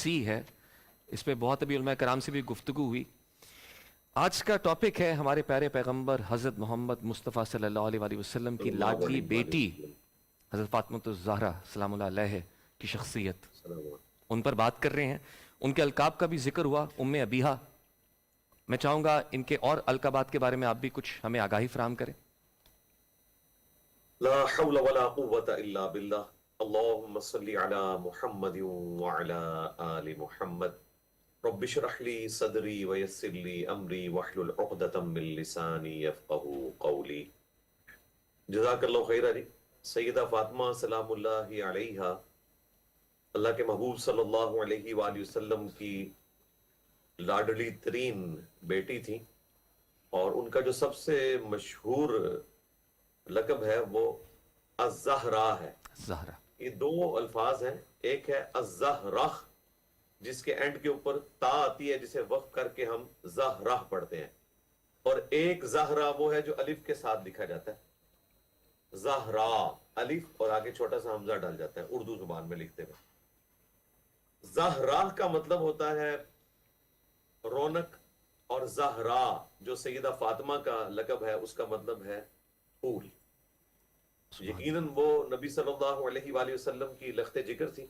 وسیع ہے، اس پہ بہت ابھی علماء کرام سے بھی گفتگو ہوئی. آج کا ٹاپک ہے ہمارے پیارے پیغمبر حضرت محمد مصطفیٰ صلی اللہ علیہ وآلہ وسلم کی لاڈلی بیٹی حضرت فاطمہ الزہرا سلام اللہ علیہ کی شخصیت. ان پر بات کر رہے ہیں. ان کے القاب کا بھی ذکر ہوا، ام ابیہا. میں چاہوں گا ان کے اور القابات کے بارے میں آپ بھی کچھ ہمیں آگاہی فراہم کریں. لا حول ولا قوة الا باللہ. اللہم صلی علی محمد وعلی آل محمد. رب اشرح لی صدری ویسر لی امری واحلل عقدۃ من لسانی یفقہوا قولی. جزاک اللہ خیر. علی سیدہ فاطمہ سلام اللہ علیہا اللہ کے محبوب صلی اللہ علیہ وآلہ وسلم کی لاڈلی ترین بیٹی تھی، اور ان کا جو سب سے مشہور لقب ہے وہ الزہرا ہے. زہرا یہ دو الفاظ ہیں، ایک ہے الزہرہ جس کے اینڈ کے اوپر تا آتی ہے جسے وقف کر کے ہم زہرہ پڑھتے ہیں، اور ایک زہرا وہ ہے جو الف کے ساتھ لکھا جاتا ہے. زہرا الف اور آگے چھوٹا سا حمزہ ڈال جاتا ہے اردو زبان میں لکھتے ہوئے. زہرا کا مطلب ہوتا ہے رونق، اور زہرا جو سیدہ فاطمہ کا لقب ہے اس کا مطلب ہے پھول. یقیناً وہ نبی صلی اللہ علیہ وآلہ وسلم کی لخت جگر تھی.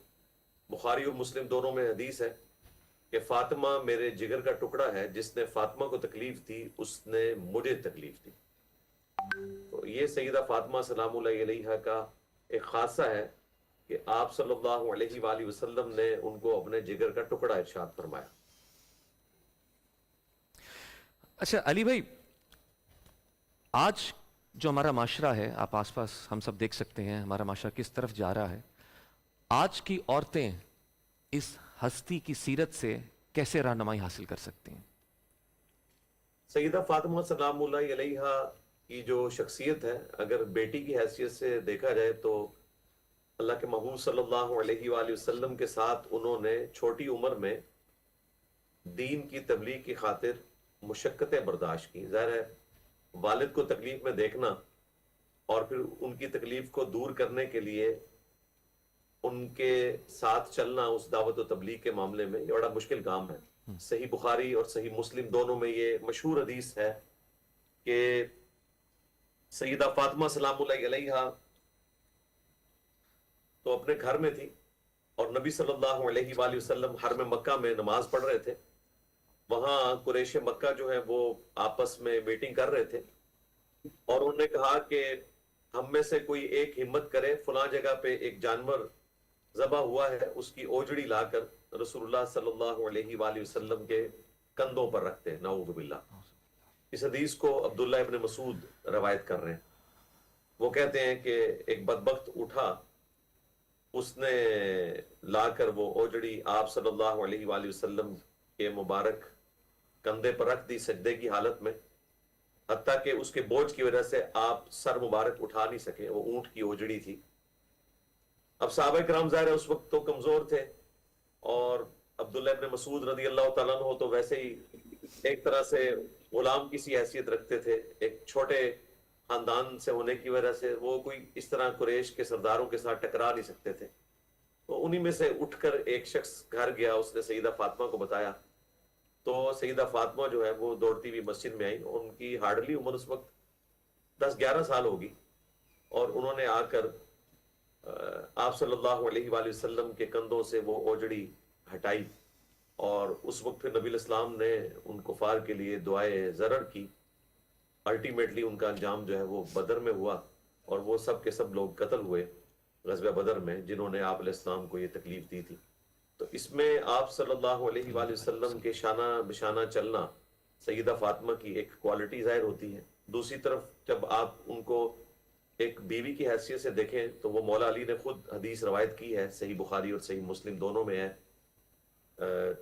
بخاری اور مسلم دونوں میں حدیث ہے کہ فاطمہ میرے جگر کا ٹکڑا ہے، جس نے فاطمہ کو تکلیف دی اس نے مجھے تکلیف دی. تو یہ سیدہ فاطمہ سلام اللہ علیہا کا ایک خاصہ ہے کہ آپ صلی اللہ علیہ وآلہ وسلم نے ان کو اپنے جگر کا ٹکڑا ارشاد فرمایا. اچھا علی بھائی، آج جو ہمارا معاشرہ ہے، آپ آس پاس ہم سب دیکھ سکتے ہیں ہمارا معاشرہ کس طرف جا رہا ہے. آج کی عورتیں اس ہستی کی سیرت سے کیسے رہنمائی حاصل کر سکتی ہیں؟ سیدہ فاطمہ سلام اللہ علیہا کی جو شخصیت ہے، اگر بیٹی کی حیثیت سے دیکھا جائے تو اللہ کے محبوب صلی اللہ علیہ وآلہ وسلم کے ساتھ انہوں نے چھوٹی عمر میں دین کی تبلیغ کی خاطر مشقتیں برداشت کی. ظاہر ہے والد کو تکلیف میں دیکھنا اور پھر ان کی تکلیف کو دور کرنے کے لیے ان کے ساتھ چلنا اس دعوت و تبلیغ کے معاملے میں یہ بڑا مشکل کام ہے. صحیح بخاری اور صحیح مسلم دونوں میں یہ مشہور حدیث ہے کہ سیدہ فاطمہ سلام اللہ علیہا تو اپنے گھر میں تھی، اور نبی صلی اللہ علیہ وآلہ وسلم حرم مکہ میں نماز پڑھ رہے تھے. وہاں قریش مکہ جو ہے وہ آپس میں میٹنگ کر رہے تھے، اور انہوں نے کہا کہ ہم میں سے کوئی ایک ہمت کرے، فلاں جگہ پہ ایک جانور ذبح ہوا ہے، اس کی اوجڑی لا کر رسول اللہ صلی اللہ علیہ وآلہ وسلم کے کندھوں پر رکھتے ہیں. نعوذ باللہ. اس حدیث کو عبداللہ ابن مسعود روایت کر رہے ہیں. وہ کہتے ہیں کہ ایک بدبخت اٹھا، اس نے لا کر وہ اوجڑی آپ صلی اللہ علیہ وآلہ وسلم کے مبارک کندھے پر رکھ دی سجدے کی حالت میں، حتیٰ کہ اس کے بوجھ کی وجہ سے آپ سر مبارک اٹھا نہیں سکے، وہ اونٹ کی اوجڑی تھی. اب صحابہ کرام ظاہر اس وقت تو کمزور تھے، اور عبداللہ ابن مسعود رضی اللہ تعالیٰ عنہ تو ویسے ہی ایک طرح سے غلام کی سی حیثیت رکھتے تھے، ایک چھوٹے خاندان سے ہونے کی وجہ سے وہ کوئی اس طرح قریش کے سرداروں کے ساتھ ٹکرا نہیں سکتے تھے. تو انہی میں سے اٹھ کر ایک شخص گھر گیا، اس نے سیدہ فاطمہ کو بتایا. تو سیدہ فاطمہ جو ہے وہ دوڑتی ہوئی مسجد میں آئی. ان کی ہارڈلی عمر اس وقت 10-11 سال ہوگی، اور انہوں نے آ کر آپ صلی اللہ علیہ وآلہ وسلم کے کندھوں سے وہ اوجڑی ہٹائی، اور اس وقت پھر نبی الاسلام نے ان کفار کے لیے دعائے ضرر کی. الٹیمیٹلی ان کا انجام جو ہے وہ بدر میں ہوا، اور وہ سب کے سب لوگ قتل ہوئے غزوہ بدر میں جنہوں نے آپ علیہ السلام کو یہ تکلیف دی تھی. تو اس میں آپ صلی اللہ علیہ وآلہ وسلم کے شانہ بشانہ چلنا سیدہ فاطمہ کی ایک کوالٹی ظاہر ہوتی ہے. دوسری طرف جب آپ ان کو ایک بیوی کی حیثیت سے دیکھیں تو وہ مولا علی نے خود حدیث روایت کی ہے، صحیح بخاری اور صحیح مسلم دونوں میں ہے،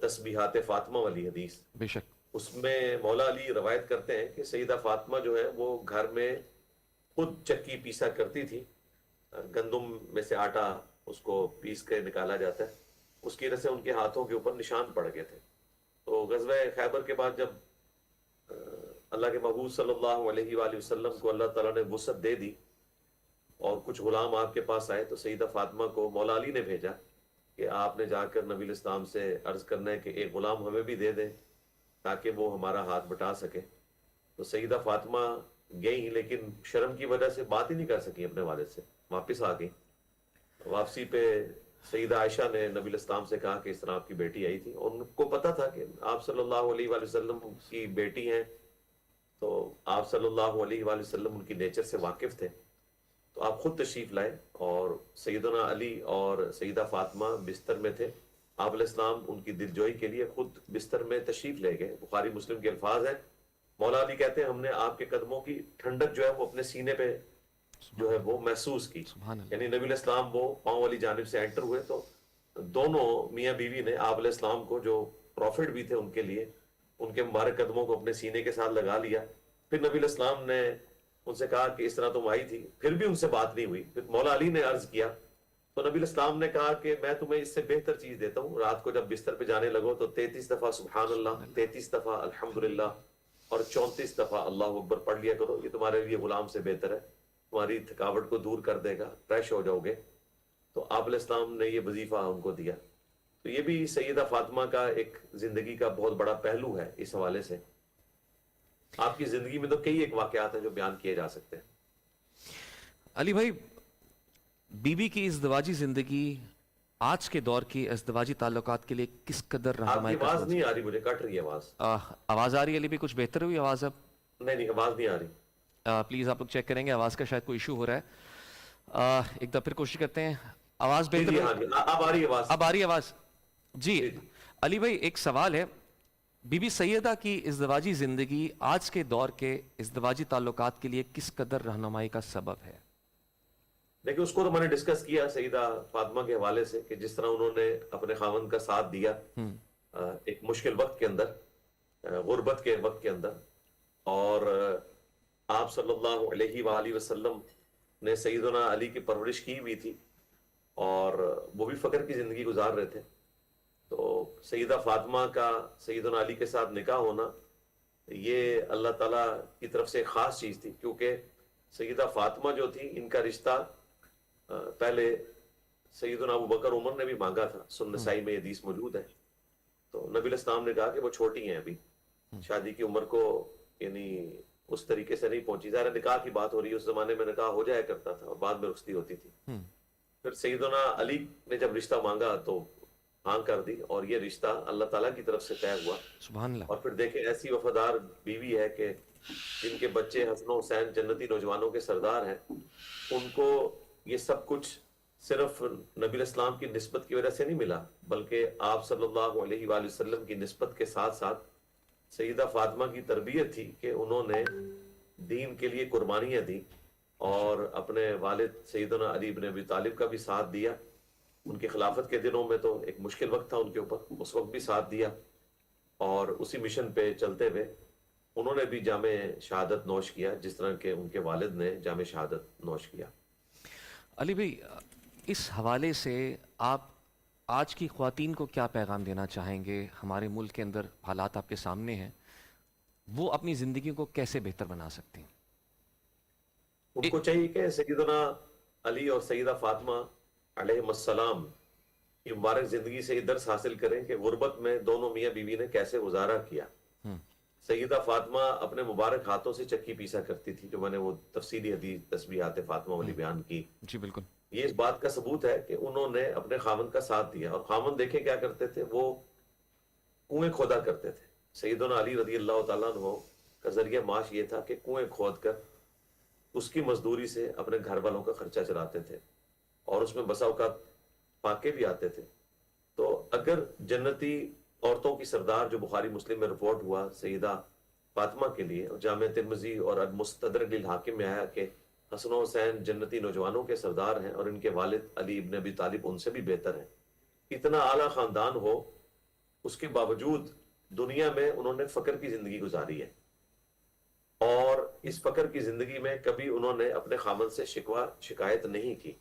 تسبیحات فاطمہ والی حدیث. بے شک. اس میں مولا علی روایت کرتے ہیں کہ سیدہ فاطمہ جو ہے وہ گھر میں خود چکی پیسا کرتی تھی. گندم میں سے آٹا اس کو پیس کے نکالا جاتا ہے، اس کی وجہ سے ان کے ہاتھوں کے اوپر نشان پڑ گئے تھے. تو غزوہ خیبر کے بعد جب اللہ کے محبوب صلی اللہ علیہ وآلہ وسلم کو اللہ تعالیٰ نے وسعت دے دی اور کچھ غلام آپ کے پاس آئے، تو سیدہ فاطمہ کو مولا علی نے بھیجا کہ آپ نے جا کر نبی الاسلام سے عرض کرنا ہے کہ ایک غلام ہمیں بھی دے دیں تاکہ وہ ہمارا ہاتھ بٹا سکے. تو سیدہ فاطمہ گئی لیکن شرم کی وجہ سے بات ہی نہیں کر سکی اپنے والد سے، واپس آ گئی. واپسی پہ سیدہ عائشہ نے نبی الاسلام سے کہا کہ اس طرح آپ کی بیٹی آئی تھی، اور ان کو پتا تھا کہ آپ صلی اللہ علیہ وآلہ وسلم کی بیٹی ہیں، تو آپ صلی اللہ علیہ وآلہ وسلم ان کی نیچر سے واقف تھے. تو آپ خود تشریف لائے اور سیدنا علی اور سیدہ فاطمہ بستر میں تھے. آپ علیہ السلام ان کی دلجوئی کے لیے خود بستر میں تشریف لے گئے. بخاری مسلم کے الفاظ ہیں، مولا علی کہتے ہیں ہم نے آپ کے قدموں کی ٹھنڈک جو ہے وہ اپنے سینے پہ جو ہے وہ محسوس کی. سبحان اللہ. یعنی نبی علیہ السلام وہ پاؤں والی جانب سے انٹر ہوئے تو دونوں میاں بیوی نے آپ علیہ السلام کو، جو پروفٹ بھی تھے ان کے لیے، ان کے مبارک قدموں کو اپنے سینے کے ساتھ لگا لیا. پھر نبی علیہ السلام نے ان سے کہا کہ اس طرح تم آئی تھی، پھر بھی ان سے بات نہیں ہوئی. پھر مولا علی نے عرض کیا تو نبی علیہ السلام نے کہا کہ میں تمہیں اس سے بہتر چیز دیتا ہوں، رات کو جب بستر پہ جانے لگو تو 33 دفعہ سبحان اللہ، 33 دفعہ الحمدللہ اور 34 دفعہ اللہ اکبر پڑھ لیا کرو. یہ تمہارے لیے غلام سے بہتر ہے، تمہاری تھکاوٹ کو دور کر دے گا، فریش ہو جاؤ گے. تو آپ علیہ السلام نے یہ وظیفہ ان کو دیا. تو یہ بھی سیدہ فاطمہ کا ایک زندگی کا بہت بڑا پہلو ہے. اس حوالے سے آپ کی زندگی میں تو کئی ایک واقعات ہیں جو بیان کیے جا سکتے ہیں. علی بھائی، بیوی کی ازدواجی زندگی آج کے دور کی ازدواجی تعلقات کے لیے کس قدر آپ کی رہنمائی کا آواز نہیں آ رہی، مجھے کٹ رہی ہے آواز. آواز آ رہی ہے علی بھائی؟ کچھ بہتر ہوئی آواز اب؟ نہیں آواز نہیں آ رہی. پلیز آپ لوگ چیک کریں گے، آواز کا شاید کوئی ایشو ہو رہا ہے. ایک دفعہ پھر کوشش کرتے ہیں. آواز جی بہتر جی ہوئی؟ ہاں جی اب آ رہی ہے آواز. اب آ رہی ہے آواز؟ جی جی. علی بھائی، ایک سوال ہے. بی بی سیدہ کی ازدواجی زندگی آج کے دور کے ازدواجی تعلقات کے لیے کس قدر رہنمائی کا سبب ہے؟ دیکھیں اس کو تو میں نے ڈسکس کیا سیدہ فاطمہ کے حوالے سے کہ جس طرح انہوں نے اپنے خاوند کا ساتھ دیا ایک مشکل وقت کے اندر، غربت کے وقت کے اندر. اور آپ صلی اللہ علیہ وآلہ وسلم نے سیدنا علی کی پرورش کی ہوئی تھی اور وہ بھی فقر کی زندگی گزار رہے تھے. تو سیدہ فاطمہ کا سیدنا علی کے ساتھ نکاح ہونا یہ اللہ تعالیٰ کی طرف سے ایک خاص چیز تھی، کیونکہ سیدہ فاطمہ جو تھی ان کا رشتہ پہلے سیدنا ابو بکر عمر نے بھی مانگا تھا. سنن نسائی میں حدیث موجود ہے. تو نبی علیہ السلام نے کہا کہ وہ چھوٹی ہیں، ابھی شادی کی عمر کو یعنی اس طریقے سے نہیں پہنچی. ظاہر نکاح کی بات ہو رہی ہے، اس زمانے میں نکاح ہو جایا کرتا تھا اور بعد میں رخصتی ہوتی تھی. پھر سیدنا علی نے جب رشتہ مانگا تو ہاں کر دی، اور یہ رشتہ اللہ تعالیٰ کی طرف سے طے ہوا. سبحان اللہ. اور پھر دیکھیں ایسی وفادار بیوی ہے کہ جن کے بچے حسن و حسین جنتی نوجوانوں کے سردار ہیں، ان کو یہ سب کچھ صرف نبی علیہ السلام کی نسبت کی وجہ سے نہیں ملا، بلکہ آپ صلی اللہ علیہ وآلہ وسلم کی نسبت کے ساتھ ساتھ سیدہ فاطمہ کی تربیت تھی کہ انہوں نے دین کے لیے قربانیاں دی اور اپنے والد سیدنا علی بن ابی طالب کا بھی ساتھ دیا. ان کی خلافت کے دنوں میں تو ایک مشکل وقت تھا ان کے اوپر، اس وقت بھی ساتھ دیا، اور اسی مشن پہ چلتے ہوئے انہوں نے بھی جام شہادت نوش کیا جس طرح کہ ان کے والد نے جام شہادت نوش کیا. علی بھائی، اس حوالے سے آپ آج کی خواتین کو کیا پیغام دینا چاہیں گے؟ ہمارے ملک کے اندر حالات آپ کے سامنے ہیں، وہ اپنی زندگی کو کیسے بہتر بنا سکتی ہیں؟ ان کو چاہیے کہ سیدنا علی اور سیدہ فاطمہ علیہ السلام کی مبارک زندگی سے یہ درس حاصل کریں کہ غربت میں دونوں میاں بیوی نے کیسے گزارا کیا. سیدہ فاطمہ اپنے مبارک ہاتھوں سے چکی پیسا کرتی تھی، جو میں نے وہ تفصیلی حدیث تسبیحات فاطمہ والی بیان کی. جی بالکل. یہ اس بات کا ثبوت ہے کہ انہوں نے اپنے خاوند کا ساتھ دیا. اور خاوند دیکھیں کیا کرتے تھے، وہ کنویں کھودا کرتے تھے. سیدنا علی رضی اللہ تعالیٰ عنہ کا ذریعہ معاش یہ تھا کہ کنویں کھود کر اس کی مزدوری سے اپنے گھر والوں کا خرچہ چلاتے تھے، اور اس میں بسا اوقات فاقے بھی آتے تھے. تو اگر جنتی عورتوں کی سردار جو بخاری مسلم میں رپورٹ ہوا سیدہ فاطمہ کے لیے، اور جامع ترمذی اور المستدرک للحاکم میں آیا کہ حسن و حسین جنتی نوجوانوں کے سردار ہیں اور ان کے والد علی ابن ابی طالب ان سے بھی بہتر ہیں، اتنا اعلیٰ خاندان ہو، اس کے باوجود دنیا میں انہوں نے فقر کی زندگی گزاری ہے. اور اس فقر کی زندگی میں کبھی انہوں نے اپنے خامن سے شکایت نہیں کی.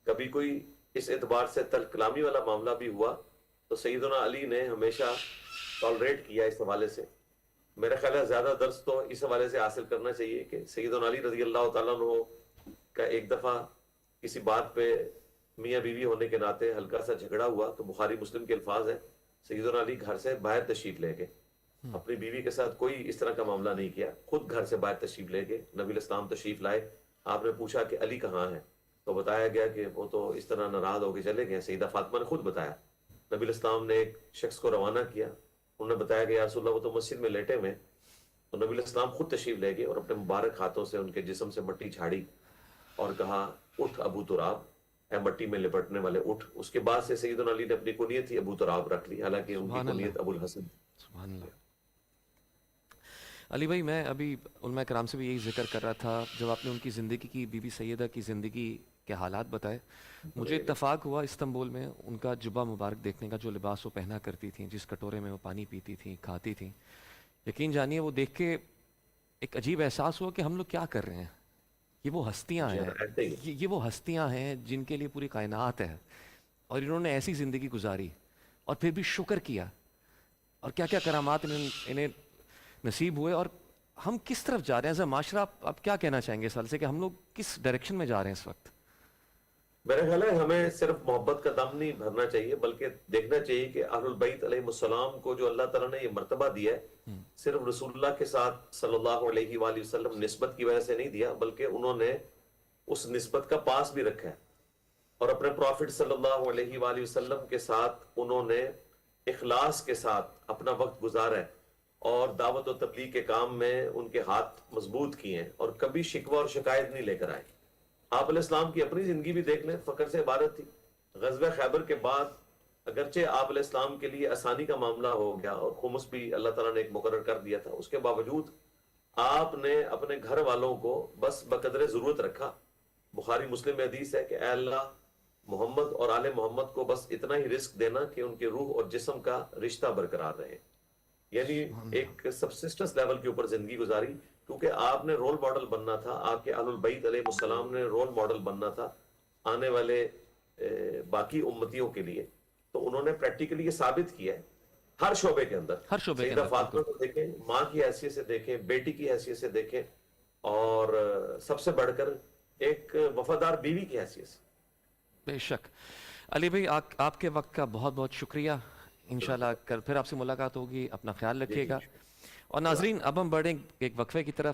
کبھی کوئی اس اعتبار سے تلخ کلامی والا معاملہ بھی ہوا تو سیدنا علی نے ہمیشہ ٹالریٹ کیا. اس حوالے سے میرا خیال ہے زیادہ درس تو اس حوالے سے حاصل کرنا چاہیے کہ سیدنا علی رضی اللہ تعالیٰ عنہ کا ایک دفعہ کسی بات پہ میاں بیوی ہونے کے ناطے ہلکا سا جھگڑا ہوا تو بخاری مسلم کے الفاظ ہیں سیدنا علی گھر سے باہر تشریف لے گئے، اپنی بیوی کے ساتھ کوئی اس طرح کا معاملہ نہیں کیا، خود گھر سے باہر تشریف لے گئے، نبی الاسلام تشریف لائے، آپ نے پوچھا کہ علی کہاں ہے، تو بتایا گیا کہ وہ تو اس طرح ناراض ہو کے چلے گئے، سیدہ فاطمہ نے خود بتایا، نبی الاسلام نے ایک شخص کو روانہ کیا، انہوں نے بتایا کہ یا رسول اللہ وہ تو مسجد میں لیٹے ہوئے، تو نبی الاسلام خود تشریف لے گئے اور اپنے مبارک ہاتھوں سے ان کے جسم سے مٹی جھاڑی اور کہا اٹھ ابو تراب، اے مٹی میں لپٹنے والے اٹھ۔ اس کے بعد سے سیدنا علی نے اپنی کنیت ہی ابو تراب رکھ لی، حالانکہ ان کی سبحان اللہ، کنیت ابو الحسن۔ سبحان اللہ۔ علی بھائی میں ابھی علماء کرام سے بھی یہی ذکر کر رہا تھا، جب آپ نے ان کی زندگی کی، بی بی سیدہ کی زندگی کے حالات بتائے، مجھے اتفاق ہوا استنبول میں ان کا جبہ مبارک دیکھنے کا، جو لباس وہ پہنا کرتی تھیں، جس کٹورے میں وہ پانی پیتی تھیں، کھاتی تھیں، یقین جانیے وہ دیکھ کے ایک عجیب احساس ہوا کہ ہم لوگ کیا کر رہے ہیں، یہ وہ ہستیاں جی ہیں، ہاں، ایسے ہی یہ وہ ہستیاں ہیں جن کے لیے پوری کائنات ہے، اور انہوں نے ایسی زندگی گزاری اور پھر بھی شکر کیا، اور کیا کیا کرامات انہیں نصیب ہوئے، اور ہم کس طرف جا رہے ہیں ایز اے معاشرہ؟ آپ کیا کہنا چاہیں گے اس حال سے کہ ہم لوگ کس ڈائریکشن میں جا رہے ہیں اس وقت؟ میرا خیال ہے ہمیں صرف محبت کا دم نہیں بھرنا چاہیے، بلکہ دیکھنا چاہیے کہ اہل البیت علیہ السلام کو جو اللہ تعالیٰ نے یہ مرتبہ دیا ہے، صرف رسول اللہ کے ساتھ صلی اللہ علیہ وآلہ وسلم نسبت کی وجہ سے نہیں دیا، بلکہ انہوں نے اس نسبت کا پاس بھی رکھا ہے، اور اپنے پروفٹ صلی اللہ علیہ وآلہ وسلم کے ساتھ انہوں نے اخلاص کے ساتھ اپنا وقت گزارا ہے، اور دعوت و تبلیغ کے کام میں ان کے ہاتھ مضبوط کیے ہیں، اور کبھی شکوہ اور شکایت نہیں لے کر آئے۔ آپ علیہ السلام کی اپنی زندگی بھی دیکھ لیں، فقر سے عبارت تھی۔ غزوہ خیبر کے بعد اگرچہ آپ علیہ السلام کے لیے آسانی کا معاملہ ہو گیا اور خمس بھی اللہ تعالیٰ نے ایک مقرر کر دیا تھا، اس کے باوجود آپ نے اپنے گھر والوں کو بس بقدر ضرورت رکھا۔ بخاری مسلم میں حدیث ہے کہ اے اللہ، محمد اور آل محمد کو بس اتنا ہی رزق دینا کہ ان کے روح اور جسم کا رشتہ برقرار رہے، یعنی ایک سبسسٹنس لیول کے اوپر زندگی گزاری، کیونکہ آپ نے رول ماڈل بننا تھا، آپ کے اہل البیت علیہ السلام نے رول ماڈل بننا تھا آنے والے باقی امتیوں کے لیے، تو انہوں نے پریکٹیکلی یہ ثابت کیا ہے ہر شعبے کے اندر۔ ہر شعبے کے سیدہ اندر، فاطمہ بالکل کو دیکھیں، ماں کی حیثیت سے دیکھیں، بیٹی کی حیثیت سے دیکھیں، اور سب سے بڑھ کر ایک وفادار بیوی کی حیثیت سے۔ بے شک۔ علی بھائی آپ کے وقت کا بہت بہت شکریہ، انشاءاللہ پھر آپ سے ملاقات ہوگی، اپنا خیال جی رکھیے جی گا، اور ناظرین اب ہم بڑھیں ایک وقفے کی طرف۔